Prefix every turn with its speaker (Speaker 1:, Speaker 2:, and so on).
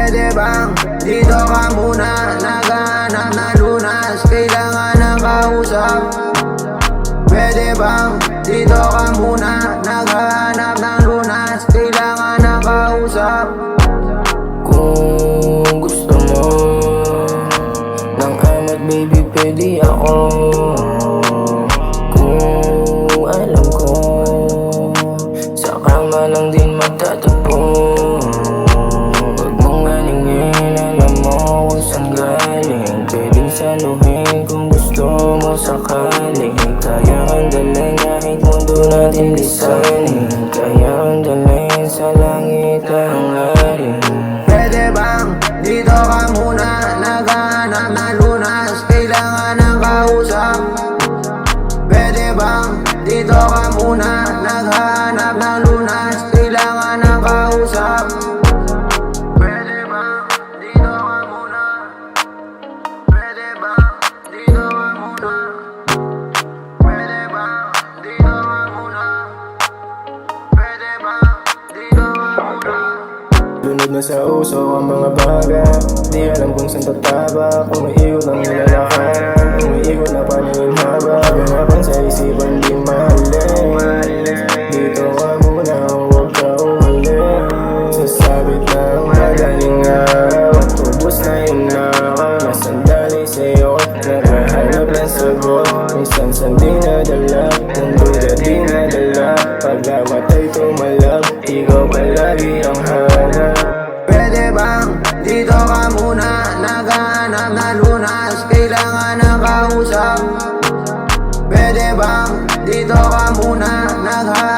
Speaker 1: Pwede bang dito ka muna? Naghahanap na lunas, kailangan ng kausap. Pwede bang dito ka muna? Naghahanap ng lunas, kailangan ng kausap.
Speaker 2: Kung gusto mo ng amat baby, pwede ako. Kung alam ko sa kama lang din magtatagpo. Huwag mong aningin, alam mo kung saan galing. Pwedeng saluhin kung gusto mo sakaling. Kaya ang dalhin kahit mundo natin lisanin. Kaya ang dalhin sa langit ang haring.
Speaker 1: Pwede bang dito ka muna? Naghahanap na lunas, kailangan ng kausap. Pwede bang dito ka muna? Naghahanap ng lunas, kailangan ng kausap. Pwede bang dito ka muna? Pwede bang dito ka muna? Pwede bang dito ka muna? Pwede bang dito ka muna?
Speaker 2: Lunod na sa uso ang mga baga. Di alam kung saan tataba. Umiikot ang nilalakad. Umiikot na paningin haba. Ganapan sa isipan di mahalin. Dito ka muna, huwag ka umalis. Sasabit ng madaling araw at ubos na yung nakaw. Nasandali sa'yo at nakahanap ng sagot. Minsan saan dinadala, kung duda dinadala. Pag namatay tumalab, ikaw palagi ang hanap.
Speaker 1: Pwede bang dito ka muna? Naghahanap na lunas, kailangan ng kausap. Pwede bang dito ka muna? Naghahanap